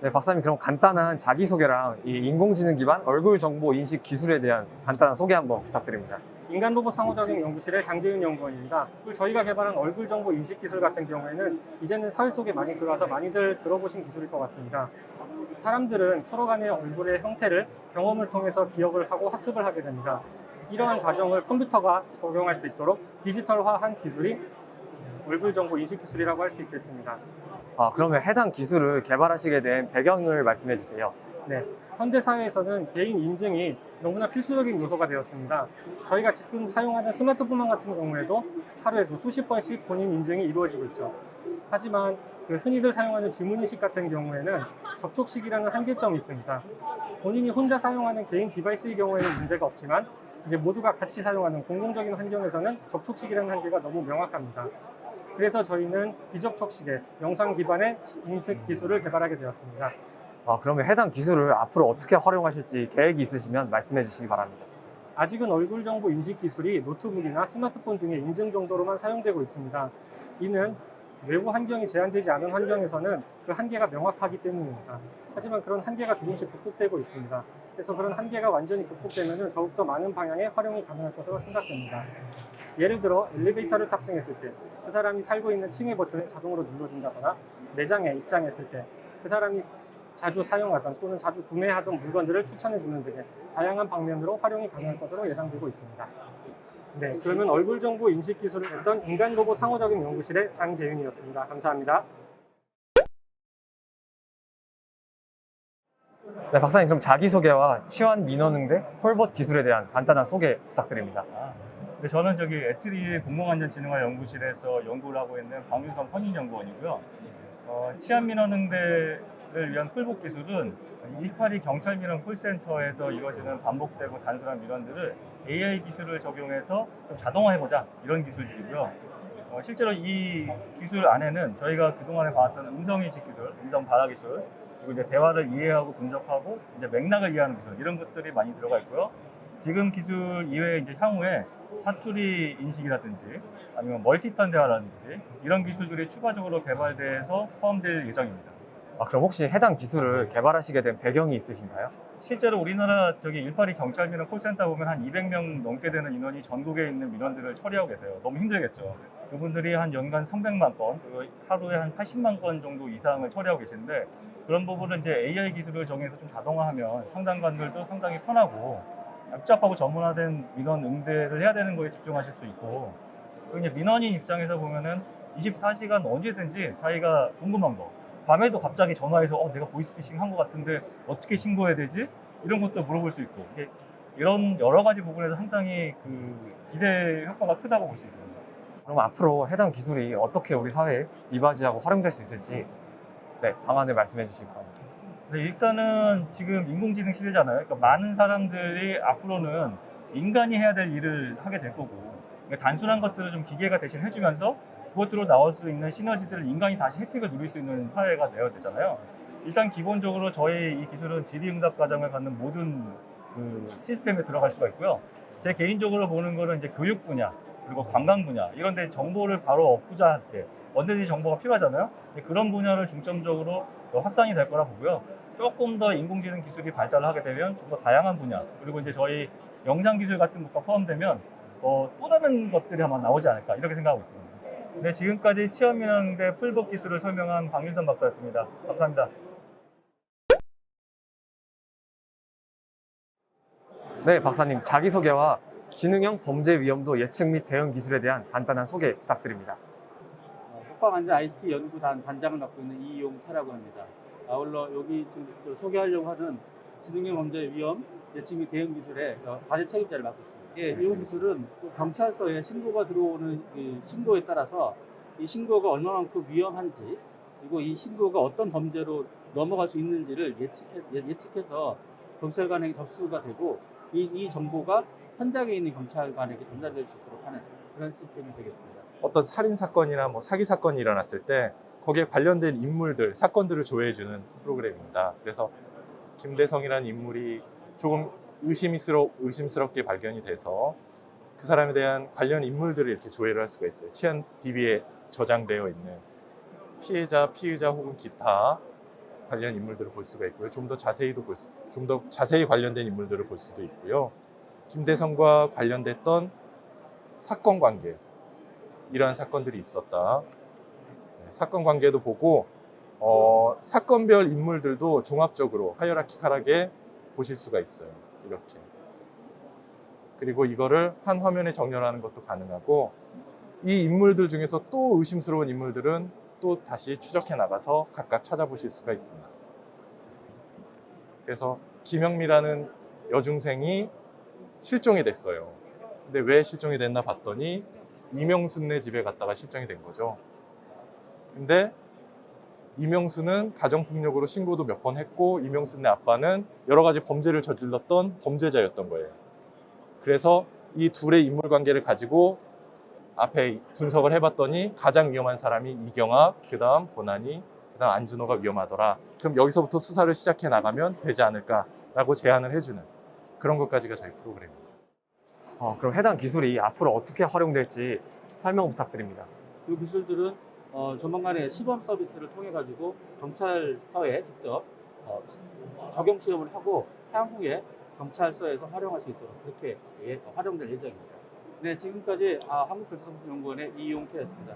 네, 박사님 그럼 간단한 자기소개랑 이 인공지능 기반 얼굴 정보 인식 기술에 대한 간단한 소개 한번 부탁드립니다. 인간 로봇 상호작용 연구실의 장재윤 연구원입니다. 저희가 개발한 얼굴 정보 인식 기술 같은 경우에는 이제는 사회 속에 많이 들어와서 많이들 들어보신 기술일 것 같습니다. 사람들은 서로 간의 얼굴의 형태를 경험을 통해서 기억을 하고 학습을 하게 됩니다. 이러한 과정을 컴퓨터가 적용할 수 있도록 디지털화한 기술이 얼굴 정보 인식 기술이라고 할 수 있겠습니다. 그러면 해당 기술을 개발하시게 된 배경을 말씀해 주세요. 네, 현대 사회에서는 개인 인증이 너무나 필수적인 요소가 되었습니다. 저희가 지금 사용하는 스마트폰만 같은 경우에도 하루에도 수십 번씩 본인 인증이 이루어지고 있죠. 하지만 흔히들 사용하는 지문인식 같은 경우에는 접촉식이라는 한계점이 있습니다. 본인이 혼자 사용하는 개인 디바이스의 경우에는 문제가 없지만 이제 모두가 같이 사용하는 공공적인 환경에서는 접촉식이라는 한계가 너무 명확합니다. 그래서 저희는 비접촉식의 영상 기반의 인식 기술을 개발하게 되었습니다. 그러면 해당 기술을 앞으로 어떻게 활용하실지 계획이 있으시면 말씀해 주시기 바랍니다. 아직은 얼굴 정보 인식 기술이 노트북이나 스마트폰 등의 인증 정도로만 사용되고 있습니다. 이는 외부 환경이 제한되지 않은 환경에서는 그 한계가 명확하기 때문입니다. 하지만 그런 한계가 조금씩 극복되고 있습니다. 그래서 그런 한계가 완전히 극복되면 더욱더 많은 방향의 활용이 가능할 것으로 생각됩니다. 예를 들어 엘리베이터를 탑승했을 때 그 사람이 살고 있는 층의 버튼을 자동으로 눌러준다거나 매장에 입장했을 때 그 사람이 자주 사용하던 또는 자주 구매하던 물건들을 추천해주는 등의 다양한 방면으로 활용이 가능할 것으로 예상되고 있습니다. 네, 그러면 얼굴 정보 인식 기술을 했던 인간 로봇 상호작용 연구실의 장재윤이었습니다. 감사합니다. 네, 박사님 그럼 자기소개와 치환 민원응대 폴봇 기술에 대한 간단한 소개 부탁드립니다. 저는 엣지리 공공안전진흥화 연구실에서 연구를 하고 있는 박윤성 선임연구원이고요. 치안민원응대를 위한 폴봇 기술은 182 경찰민원 콜센터에서 이루어지는 반복되고 단순한 민원들을 AI 기술을 적용해서 좀 자동화해보자 이런 기술들이고요. 실제로 이 기술 안에는 저희가 그동안에 봐왔던 음성인식 기술, 음성 발화 기술, 그리고 이제 대화를 이해하고 분석하고 이제 맥락을 이해하는 기술 이런 것들이 많이 들어가 있고요. 지금 기술 이외에 이제 향후에 사투리 인식이라든지 아니면 멀티턴 대화라든지 이런 기술들이 추가적으로 개발돼서 포함될 예정입니다. 그럼 혹시 해당 기술을 개발하시게 된 배경이 있으신가요? 실제로 우리나라 182 경찰민원 콜센터 보면 한 200명 넘게 되는 인원이 전국에 있는 민원들을 처리하고 계세요. 너무 힘들겠죠. 그분들이 한 연간 300만 건, 그리고 하루에 한 80만 건 정도 이상을 처리하고 계시는데 그런 부분을 이제 AI 기술을 정해서 좀 자동화하면 상담관들도 상당히 편하고 복잡하고 전문화된 민원 응대를 해야 되는 거에 집중하실 수 있고, 그리고 이제 민원인 입장에서 보면은 24시간 언제든지 자기가 궁금한 거, 밤에도 갑자기 전화해서 내가 보이스피싱 한 것 같은데 어떻게 신고해야 되지? 이런 것도 물어볼 수 있고, 이런 여러 가지 부분에서 상당히 기대 효과가 크다고 볼 수 있습니다. 그럼 앞으로 해당 기술이 어떻게 우리 사회에 이바지하고 활용될 수 있을지 방안을 말씀해 주시기 바랍니다. 네, 일단은 지금 인공지능 시대잖아요. 그러니까 많은 사람들이 앞으로는 인간이 해야 될 일을 하게 될 거고, 그러니까 단순한 것들을 좀 기계가 대신 해주면서 그것들로 나올 수 있는 시너지들을 인간이 다시 혜택을 누릴 수 있는 사회가 되어야 되잖아요. 일단 기본적으로 저희 이 기술은 질의응답 과정을 갖는 모든 시스템에 들어갈 수가 있고요. 제 개인적으로 보는 거는 이제 교육 분야, 그리고 관광 분야, 이런 데 정보를 바로 얻고자 할 때 언제든지 정보가 필요하잖아요. 그런 분야를 중점적으로 확산이 될 거라 보고요. 조금 더 인공지능 기술이 발달을 하게 되면 좀 더 다양한 분야, 그리고 이제 저희 영상 기술 같은 것과 포함되면 또 다른 것들이 아마 나오지 않을까 이렇게 생각하고 있습니다. 네, 지금까지 치안민원응대 폴봇 기술을 설명한 박윤선 박사였습니다. 감사합니다. 네, 박사님 자기소개와 지능형 범죄 위험도 예측 및 대응 기술에 대한 간단한 소개 부탁드립니다. 국방안전 ICT 연구단 단장을 맡고 있는 이용태라고 합니다. 아울러 여기 지금 소개하려고 하는 지능형 범죄 위험 예측 및 대응 기술의 과제 책임자를 맡고 있습니다. 이 기술은 경찰서에 신고가 들어오는 신고에 따라서 이 신고가 얼마만큼 위험한지, 그리고 이 신고가 어떤 범죄로 넘어갈 수 있는지를 예측해서 경찰관에게 접수가 되고 이 정보가 현장에 있는 경찰관에게 전달될 수 있도록 하는 그런 시스템이 되겠습니다. 어떤 살인 사건이나 사기 사건이 일어났을 때 거기에 관련된 인물들, 사건들을 조회해주는 프로그램입니다. 그래서 김대성이라는 인물이 조금 의심스럽게 발견이 돼서 그 사람에 대한 관련 인물들을 이렇게 조회를 할 수가 있어요. 치안 DB에 저장되어 있는 피해자 혹은 기타 관련 인물들을 볼 수가 있고요. 좀 더 자세히 관련된 인물들을 볼 수도 있고요. 김대성과 관련됐던 사건 관계, 이러한 사건들이 있었다. 사건 관계도 보고 사건별 인물들도 종합적으로 하이어라키컬하게 보실 수가 있어요. 이렇게. 그리고 이거를 한 화면에 정렬하는 것도 가능하고, 이 인물들 중에서 또 의심스러운 인물들은 또 다시 추적해 나가서 각각 찾아보실 수가 있습니다. 그래서 김영미라는 여중생이 실종이 됐어요. 근데 왜 실종이 됐나 봤더니 이명순네 집에 갔다가 실종이 된 거죠. 근데 이명순은 가정폭력으로 신고도 몇 번 했고, 이명순네 아빠는 여러 가지 범죄를 저질렀던 범죄자였던 거예요. 그래서 이 둘의 인물관계를 가지고 앞에 분석을 해봤더니 가장 위험한 사람이 이경학, 그 다음 고난이, 그 다음 안준호가 위험하더라. 그럼 여기서부터 수사를 시작해 나가면 되지 않을까라고 제안을 해주는 그런 것까지가 저희 프로그램입니다. 그럼 해당 기술이 앞으로 어떻게 활용될지 설명 부탁드립니다. 이 기술들은 조만간에 시범 서비스를 통해 가지고 경찰서에 직접 적용 시험을 하고 향후에 경찰서에서 활용할 수 있도록 그렇게 활용될 예정입니다. 네, 지금까지 한국교통연구원의 이용태였습니다.